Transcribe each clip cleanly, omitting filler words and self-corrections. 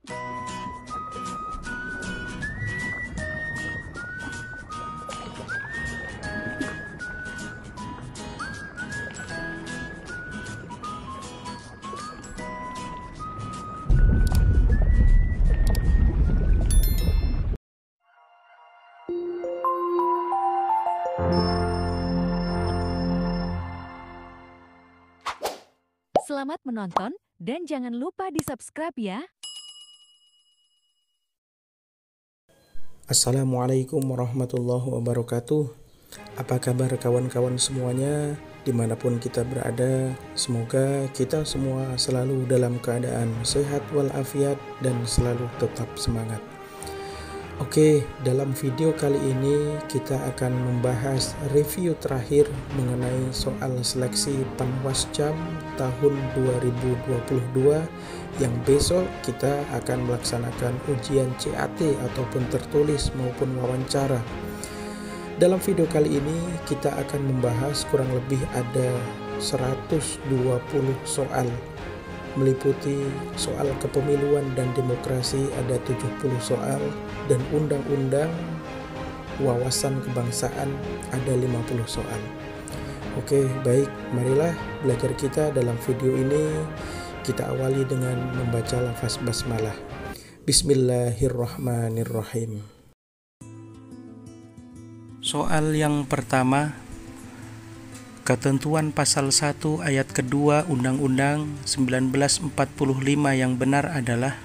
Selamat menonton dan jangan lupa di-subscribe ya. Assalamualaikum warahmatullahi wabarakatuh. Apa kabar kawan-kawan semuanya dimanapun kita berada? Semoga kita semua selalu dalam keadaan sehat walafiat dan selalu tetap semangat. Oke, dalam video kali ini kita akan membahas review terakhir mengenai soal seleksi Panwascam tahun 2022 yang besok kita akan melaksanakan ujian CAT ataupun tertulis maupun wawancara. Dalam video kali ini kita akan membahas kurang lebih ada 120 soal, meliputi soal kepemiluan dan demokrasi ada 70 soal, dan undang-undang wawasan kebangsaan ada 50 soal. Oke, baik, marilah belajar kita dalam video ini. Kita awali dengan membaca lafaz basmalah. Bismillahirrahmanirrahim. Soal yang pertama, ketentuan pasal 1 ayat kedua Undang-Undang 1945 yang benar adalah?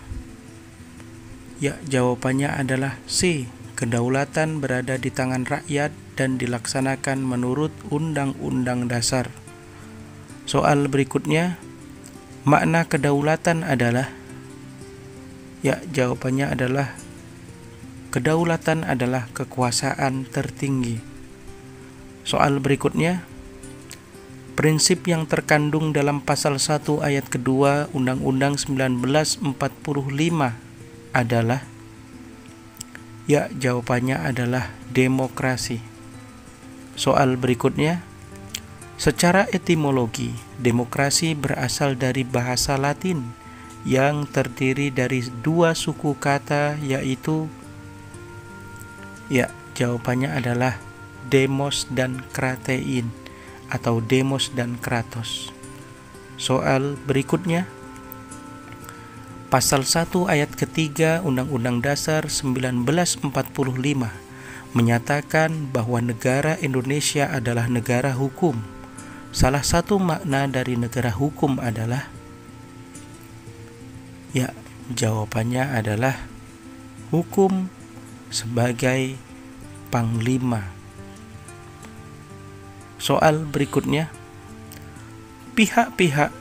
Ya, jawabannya adalah C. Kedaulatan berada di tangan rakyat dan dilaksanakan menurut Undang-Undang Dasar. Soal berikutnya, makna kedaulatan adalah? Ya, jawabannya adalah kedaulatan adalah kekuasaan tertinggi. Soal berikutnya, prinsip yang terkandung dalam pasal 1 ayat kedua Undang-Undang 1945 adalah? Ya, jawabannya adalah demokrasi. Soal berikutnya, secara etimologi, demokrasi berasal dari bahasa Latin yang terdiri dari dua suku kata, yaitu, ya, jawabannya adalah demos dan kratein atau demos dan kratos. Soal berikutnya, pasal 1 ayat ketiga Undang-Undang Dasar 1945 menyatakan bahwa negara Indonesia adalah negara hukum. Salah satu makna dari negara hukum adalah? Ya, jawabannya adalah hukum sebagai panglima. Soal berikutnya, pihak-pihak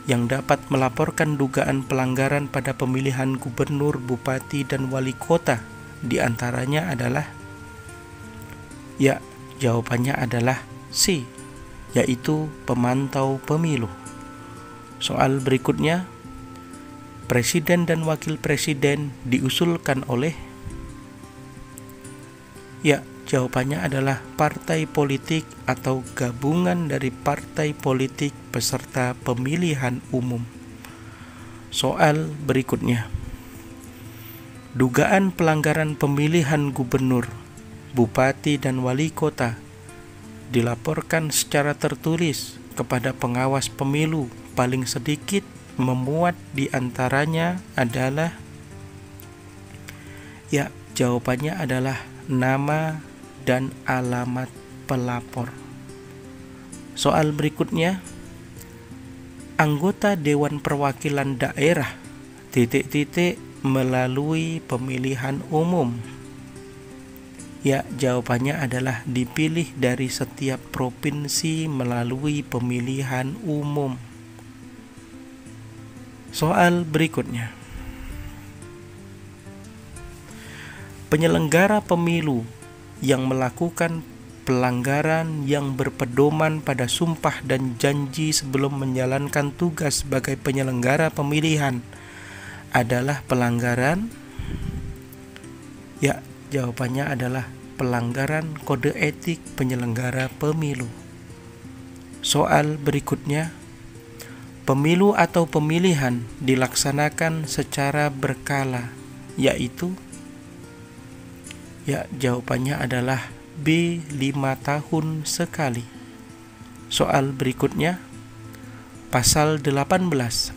yang dapat melaporkan dugaan pelanggaran pada pemilihan gubernur, bupati, dan wali kota diantaranya adalah? Ya, jawabannya adalah C, yaitu pemantau pemilu. Soal berikutnya, presiden dan wakil presiden diusulkan oleh? Ya, jawabannya adalah partai politik atau gabungan dari partai politik peserta pemilihan umum. Soal berikutnya, dugaan pelanggaran pemilihan gubernur, bupati, dan wali kota dilaporkan secara tertulis kepada pengawas pemilu. Paling sedikit memuat di antaranya adalah? Ya, jawabannya adalah nama dan alamat pelapor. Soal berikutnya, anggota Dewan Perwakilan Daerah ... melalui pemilihan umum. Ya, jawabannya adalah dipilih dari setiap provinsi melalui pemilihan umum. Soal berikutnya, penyelenggara pemilu yang melakukan pelanggaran yang berpedoman pada sumpah dan janji sebelum menjalankan tugas sebagai penyelenggara pemilihan adalah pelanggaran? Ya, jawabannya adalah pelanggaran kode etik penyelenggara pemilu. Soal berikutnya, Pemilu atau pemilihan dilaksanakan secara berkala, yaitu jawabannya adalah B. 5 tahun sekali. Soal berikutnya, Pasal 18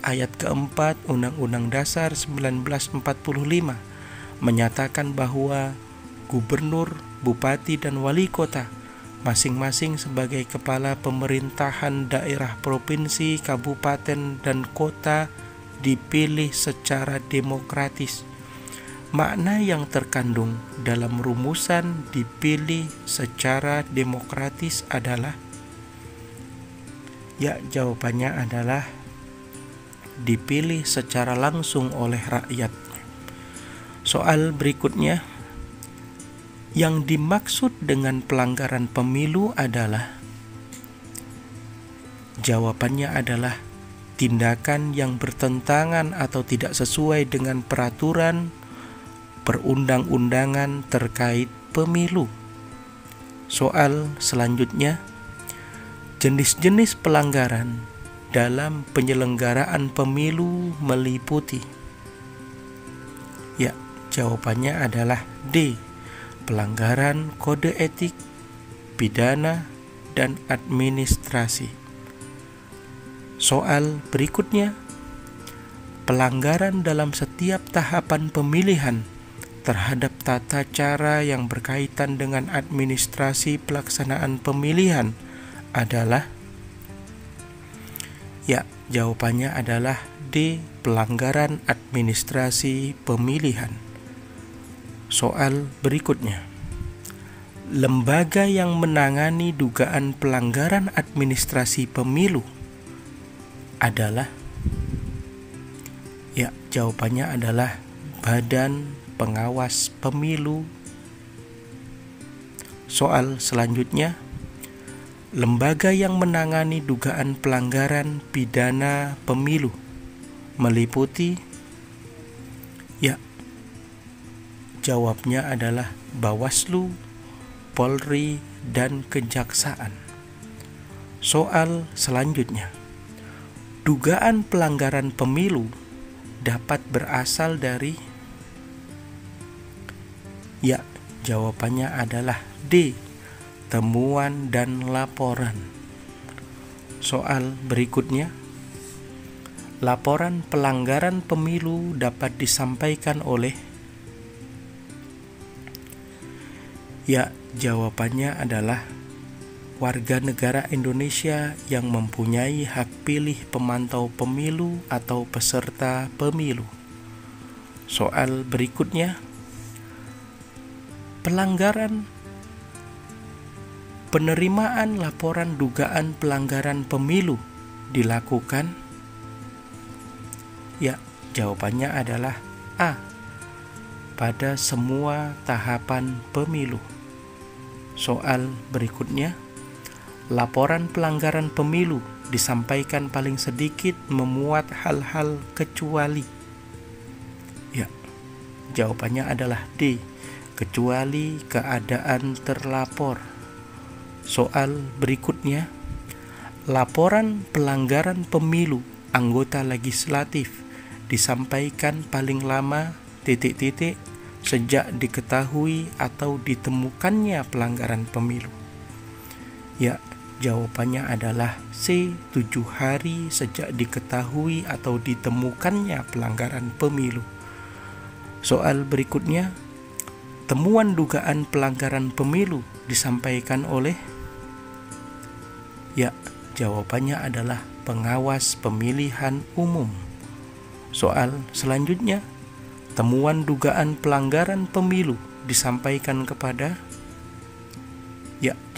ayat keempat Undang-Undang Dasar 1945 menyatakan bahwa gubernur, bupati, dan wali kota masing-masing sebagai kepala pemerintahan daerah provinsi, kabupaten, dan kota dipilih secara demokratis. Makna yang terkandung dalam rumusan dipilih secara demokratis adalah jawabannya adalah dipilih secara langsung oleh rakyat. Soal berikutnya, yang dimaksud dengan pelanggaran pemilu adalah jawabannya adalah tindakan yang bertentangan atau tidak sesuai dengan peraturan perundang-undangan terkait pemilu. Soal selanjutnya, jenis-jenis pelanggaran dalam penyelenggaraan pemilu meliputi. Jawabannya adalah D. Pelanggaran kode etik, pidana, dan administrasi. Soal berikutnya, pelanggaran dalam setiap tahapan pemilihan terhadap tata cara yang berkaitan dengan administrasi pelaksanaan pemilihan adalah jawabannya adalah D. Pelanggaran administrasi pemilihan. Soal berikutnya, lembaga yang menangani dugaan pelanggaran administrasi pemilu adalah jawabannya adalah Badan Pengawas Pemilu. Soal selanjutnya, lembaga yang menangani dugaan pelanggaran pidana pemilu meliputi. Jawabnya adalah Bawaslu, Polri, dan Kejaksaan. Soal selanjutnya, dugaan pelanggaran pemilu dapat berasal dari. Jawabannya adalah D. Temuan dan laporan. Soal berikutnya, laporan pelanggaran pemilu dapat disampaikan oleh. Jawabannya adalah warga negara Indonesia yang mempunyai hak pilih pemantau pemilu atau peserta pemilu. Soal berikutnya, penerimaan laporan dugaan pelanggaran pemilu dilakukan. Jawabannya adalah A. Pada semua tahapan pemilu. Soal berikutnya, laporan pelanggaran pemilu disampaikan paling sedikit memuat hal-hal kecuali. Jawabannya adalah D. Kecuali keadaan terlapor. Soal berikutnya, laporan pelanggaran pemilu anggota legislatif disampaikan paling lama ... sejak diketahui atau ditemukannya pelanggaran pemilu. Jawabannya adalah C. 7 hari sejak diketahui atau ditemukannya pelanggaran pemilu. Soal berikutnya, temuan dugaan pelanggaran pemilu disampaikan oleh. Jawabannya adalah pengawas pemilihan umum. Soal selanjutnya, temuan dugaan pelanggaran pemilu disampaikan kepada.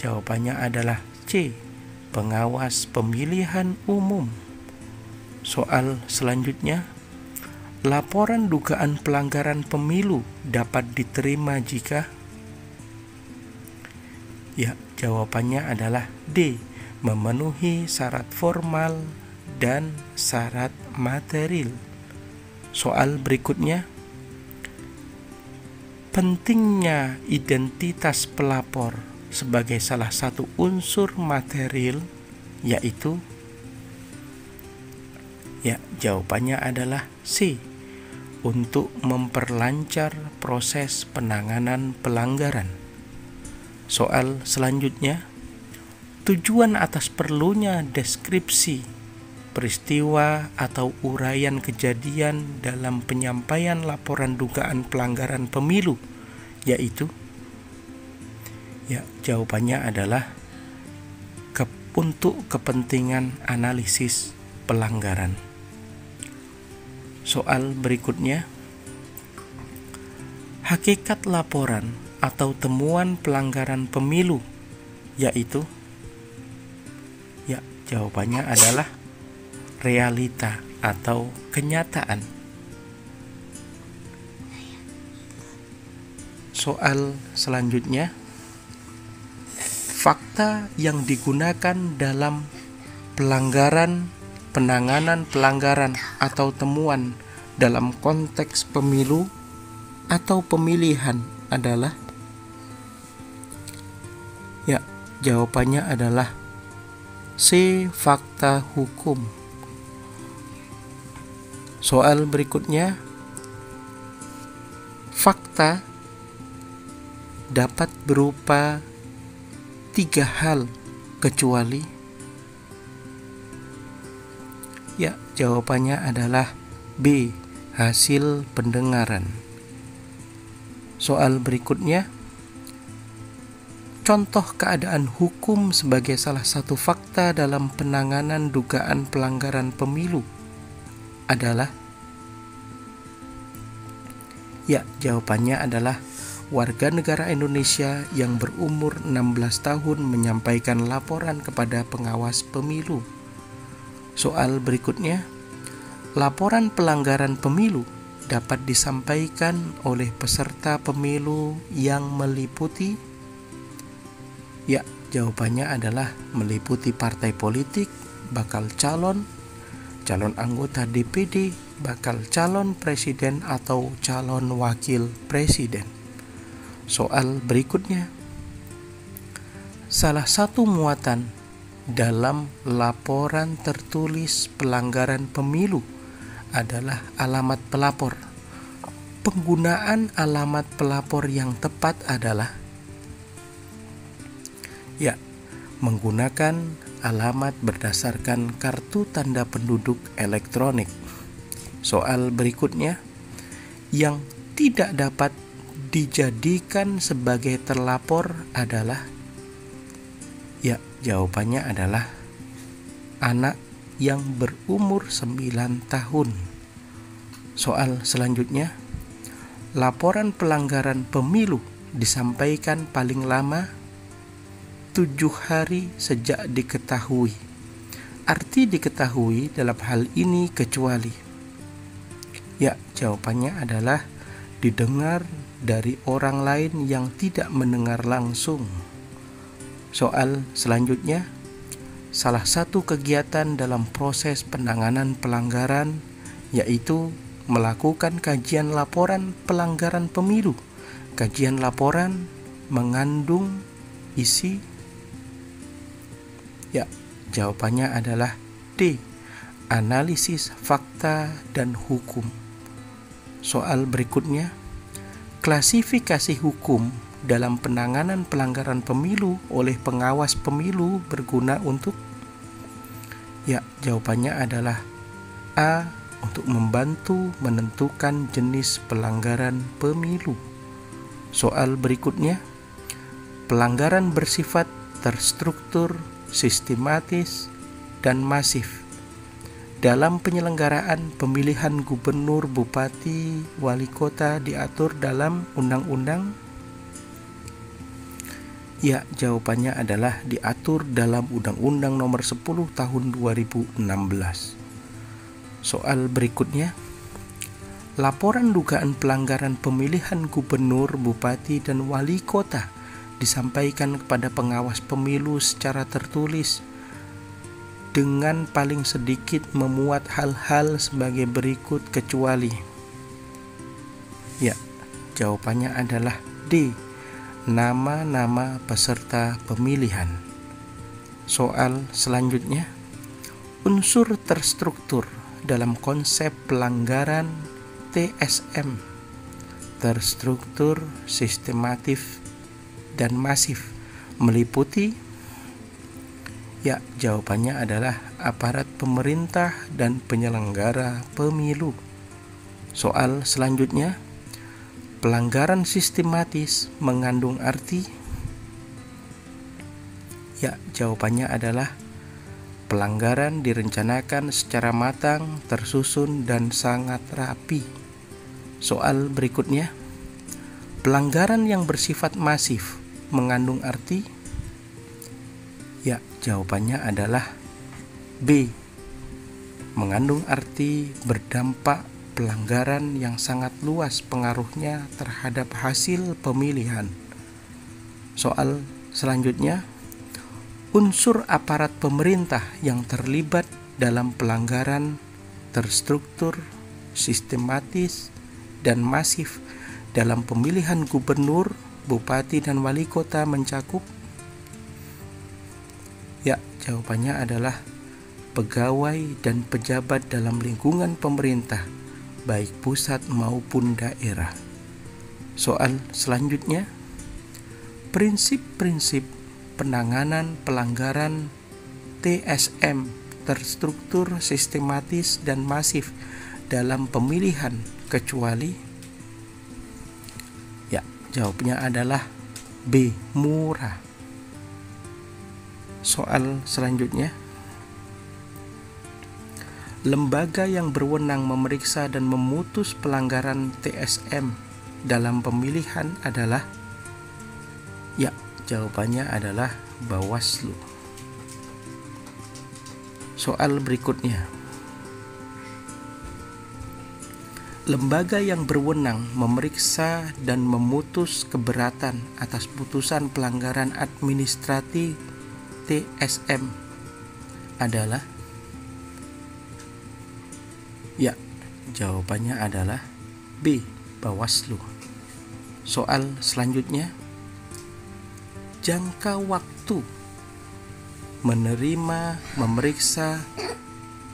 Jawabannya adalah C. Pengawas pemilihan umum. Soal selanjutnya, laporan dugaan pelanggaran pemilu dapat diterima jika. Jawabannya adalah D. Memenuhi syarat formal dan syarat material. Soal berikutnya, pentingnya identitas pelapor sebagai salah satu unsur material, yaitu. Ya, jawabannya adalah C. Untuk memperlancar proses penanganan pelanggaran. Soal selanjutnya, tujuan atas perlunya deskripsi peristiwa atau uraian kejadian dalam penyampaian laporan dugaan pelanggaran pemilu, yaitu, ya, jawabannya adalah untuk kepentingan analisis pelanggaran. Soal berikutnya, hakikat laporan atau temuan pelanggaran pemilu, yaitu, ya, jawabannya adalah realita atau kenyataan. Soal selanjutnya, fakta yang digunakan dalam penanganan pelanggaran atau temuan dalam konteks pemilu atau pemilihan adalah, ya, jawabannya adalah C. Fakta hukum. Soal berikutnya, fakta dapat berupa 3 hal kecuali, ya, jawabannya adalah B. Hasil pendengaran. Soal berikutnya, contoh keadaan hukum sebagai salah satu fakta dalam penanganan dugaan pelanggaran pemilu adalah, ya, jawabannya adalah warga negara Indonesia yang berumur 16 tahun menyampaikan laporan kepada pengawas pemilu. Soal berikutnya, laporan pelanggaran pemilu dapat disampaikan oleh peserta pemilu yang meliputi, ya, jawabannya adalah meliputi partai politik, bakal calon anggota DPD, bakal calon presiden atau calon wakil presiden. Soal berikutnya, salah satu muatan dalam laporan tertulis pelanggaran pemilu adalah alamat pelapor. Penggunaan alamat pelapor yang tepat adalah, ya, menggunakan alamat berdasarkan kartu tanda penduduk elektronik. Soal berikutnya, yang tidak dapat dijadikan sebagai terlapor adalah, ya, jawabannya adalah anak yang berumur 9 tahun. Soal selanjutnya, laporan pelanggaran pemilu disampaikan paling lama 7 hari sejak diketahui. Arti diketahui dalam hal ini kecuali, ya, jawabannya adalah didengar dari orang lain yang tidak mendengar langsung. Soal selanjutnya, salah satu kegiatan dalam proses penanganan pelanggaran yaitu melakukan kajian laporan pelanggaran pemilu. Kajian laporan mengandung isi, ya, jawabannya adalah D. Analisis fakta dan hukum. Soal berikutnya, klasifikasi hukum dalam penanganan pelanggaran pemilu oleh pengawas pemilu berguna untuk, ya, jawabannya adalah A. Untuk membantu menentukan jenis pelanggaran pemilu. Soal berikutnya, pelanggaran bersifat terstruktur, sistematis, dan masif dalam penyelenggaraan pemilihan gubernur, bupati, wali kota diatur dalam undang-undang, ya, jawabannya adalah diatur dalam Undang-Undang Nomor 10 Tahun 2016. Soal berikutnya, laporan dugaan pelanggaran pemilihan gubernur, bupati, dan wali kota disampaikan kepada pengawas pemilu secara tertulis dengan paling sedikit memuat hal-hal sebagai berikut kecuali, ya, jawabannya adalah D. Nama-nama peserta pemilihan. Soal selanjutnya, unsur terstruktur dalam konsep pelanggaran TSM, terstruktur, sistematif, dan masif, meliputi? Ya, jawabannya adalah aparat pemerintah dan penyelenggara pemilu. Soal selanjutnya, pelanggaran sistematis mengandung arti? Ya, jawabannya adalah pelanggaran direncanakan secara matang, tersusun, dan sangat rapi. Soal berikutnya, pelanggaran yang bersifat masif mengandung arti? Ya, jawabannya adalah B. Mengandung arti berdampak pelanggaran yang sangat luas pengaruhnya terhadap hasil pemilihan. Soal selanjutnya, unsur aparat pemerintah yang terlibat dalam pelanggaran terstruktur, sistematis, dan masif dalam pemilihan gubernur, bupati, dan wali kota mencakup? Ya, jawabannya adalah pegawai dan pejabat dalam lingkungan pemerintah, baik pusat maupun daerah. Soal selanjutnya, prinsip-prinsip penanganan pelanggaran TSM, terstruktur, sistematis, dan masif dalam pemilihan kecuali? Ya, jawabnya adalah B. Murah. Soal selanjutnya, lembaga yang berwenang memeriksa dan memutus pelanggaran TSM dalam pemilihan adalah? Ya, jawabannya adalah Bawaslu. Soal berikutnya, lembaga yang berwenang memeriksa dan memutus keberatan atas putusan pelanggaran administratif TSM adalah? Ya, jawabannya adalah B. Bawaslu. Soal selanjutnya, jangka waktu menerima, memeriksa,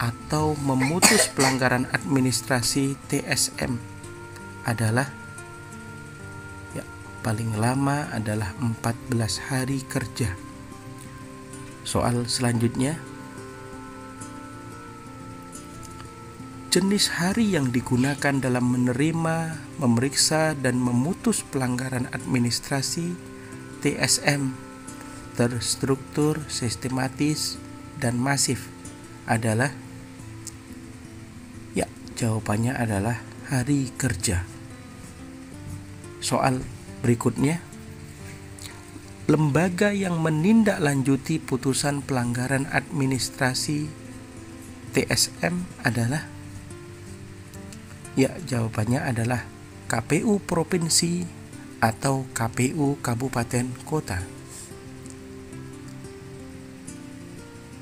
atau memutus pelanggaran administrasi TSM adalah? Ya, paling lama adalah 14 hari kerja. Soal selanjutnya, jenis hari yang digunakan dalam menerima, memeriksa, dan memutus pelanggaran administrasi TSM, terstruktur, sistematis, dan masif adalah? Ya, jawabannya adalah hari kerja. Soal berikutnya, lembaga yang menindaklanjuti putusan pelanggaran administrasi TSM adalah? Ya, jawabannya adalah KPU Provinsi atau KPU Kabupaten Kota.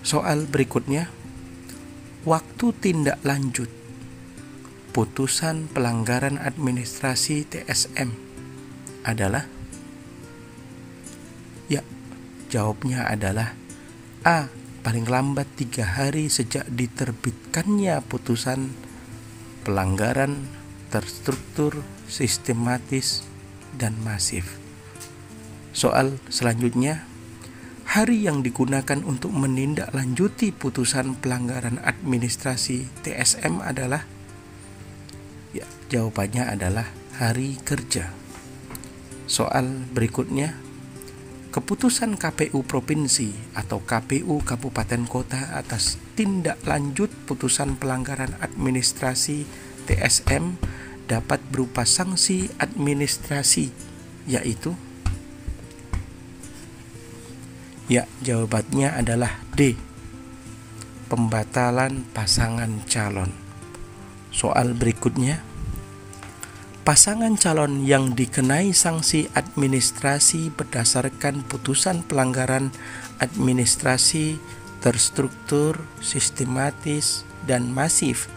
Soal berikutnya, waktu tindak lanjut putusan pelanggaran administrasi TSM adalah? Ya, jawabnya adalah A. Paling lambat 3 hari sejak diterbitkannya putusan pelanggaran terstruktur, sistematis, dan masif. Soal selanjutnya, hari yang digunakan untuk menindaklanjuti putusan pelanggaran administrasi TSM adalah? Ya, jawabannya adalah hari kerja. Soal berikutnya, keputusan KPU Provinsi atau KPU Kabupaten Kota atas tindak lanjut putusan pelanggaran administrasi TSM dapat berupa sanksi administrasi, yaitu? Ya, jawabannya adalah D. Pembatalan pasangan calon. Soal berikutnya, pasangan calon yang dikenai sanksi administrasi berdasarkan putusan pelanggaran administrasi terstruktur, sistematis, dan masif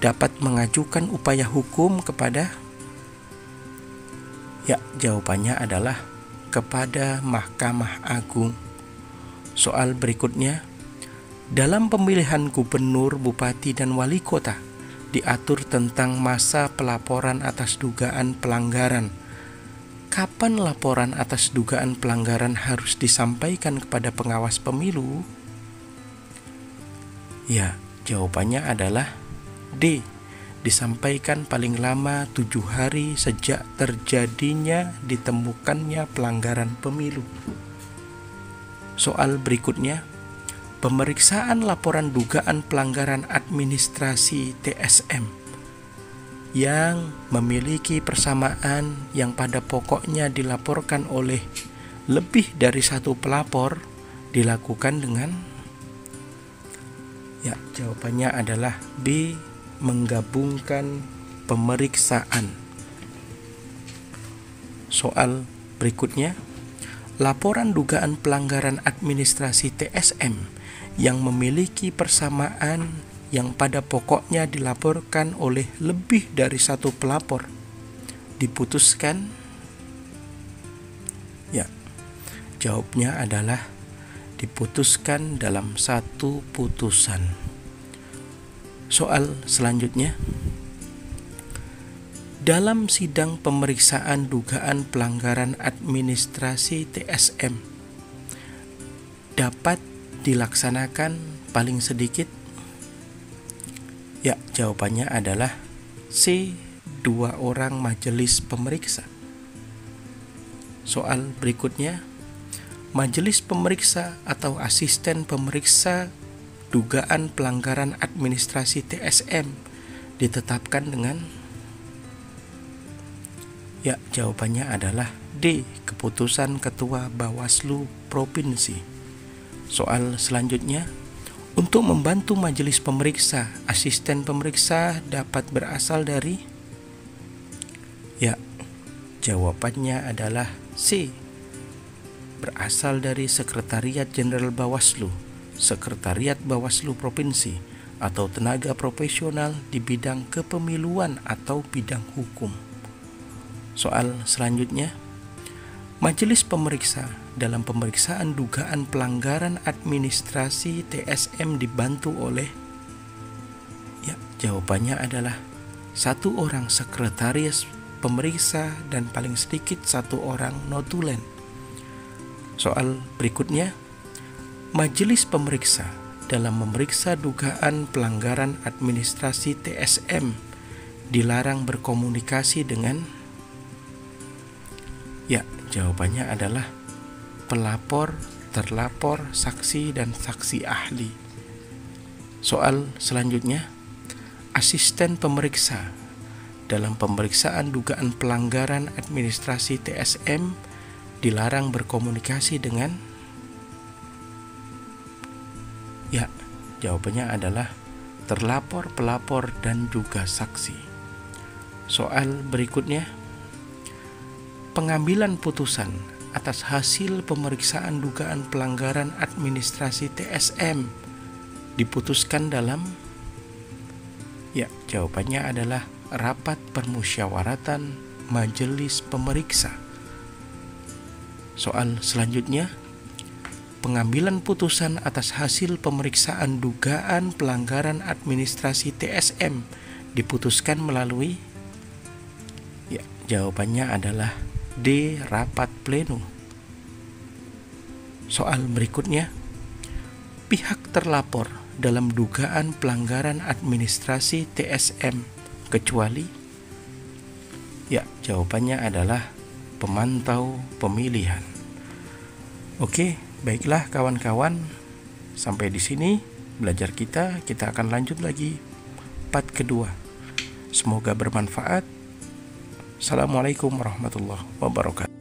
dapat mengajukan upaya hukum kepada? Ya, jawabannya adalah kepada Mahkamah Agung. Soal berikutnya, Dalam pemilihan gubernur, bupati, dan wali kota, diatur tentang masa pelaporan atas dugaan pelanggaran. Kapan laporan atas dugaan pelanggaran harus disampaikan kepada pengawas pemilu? Ya, jawabannya adalah D. Disampaikan paling lama 7 hari sejak terjadinya ditemukannya pelanggaran pemilu. Soal berikutnya, pemeriksaan laporan dugaan pelanggaran administrasi TSM yang memiliki persamaan yang pada pokoknya dilaporkan oleh lebih dari satu pelapor dilakukan dengan, ya, jawabannya adalah B. Menggabungkan pemeriksaan. Soal berikutnya, laporan dugaan pelanggaran administrasi TSM yang memiliki persamaan yang pada pokoknya dilaporkan oleh lebih dari satu pelapor diputuskan, ya, jawabnya adalah diputuskan dalam satu putusan. Soal selanjutnya, dalam sidang pemeriksaan dugaan pelanggaran administrasi TSM dapat dilaksanakan paling sedikit, ya, jawabannya adalah C. 2 orang majelis pemeriksa. Soal berikutnya, majelis pemeriksa atau asisten pemeriksa dugaan pelanggaran administrasi TSM ditetapkan dengan, ya, jawabannya adalah D. Keputusan Ketua Bawaslu Provinsi. Soal selanjutnya, untuk membantu majelis pemeriksa, asisten pemeriksa dapat berasal dari, ya, jawabannya adalah C. Berasal dari Sekretariat Jenderal Bawaslu, Sekretariat Bawaslu Provinsi, atau tenaga profesional di bidang kepemiluan atau bidang hukum. Soal selanjutnya, majelis pemeriksa dalam pemeriksaan dugaan pelanggaran administrasi TSM dibantu oleh, ya, jawabannya adalah 1 orang sekretaris pemeriksa dan paling sedikit 1 orang notulen. Soal berikutnya, majelis pemeriksa dalam memeriksa dugaan pelanggaran administrasi TSM dilarang berkomunikasi dengan, ya, jawabannya adalah pelapor, terlapor, saksi, dan saksi ahli. Soal selanjutnya, asisten pemeriksa dalam pemeriksaan dugaan pelanggaran administrasi TSM dilarang berkomunikasi dengan, ya, jawabannya adalah terlapor, pelapor, dan juga saksi. Soal berikutnya, pengambilan putusan atas hasil pemeriksaan dugaan pelanggaran administrasi TSM diputuskan dalam, ya, jawabannya adalah rapat permusyawaratan majelis pemeriksa. Soal selanjutnya, pengambilan putusan atas hasil pemeriksaan dugaan pelanggaran administrasi TSM diputuskan melalui, ya, jawabannya adalah D. Rapat pleno. Soal berikutnya, pihak terlapor dalam dugaan pelanggaran administrasi TSM kecuali, ya, jawabannya adalah pemantau pemilihan. Oke, baiklah kawan-kawan, sampai di sini belajar kita akan lanjut lagi part kedua. Semoga bermanfaat. Assalamualaikum warahmatullahi wabarakatuh.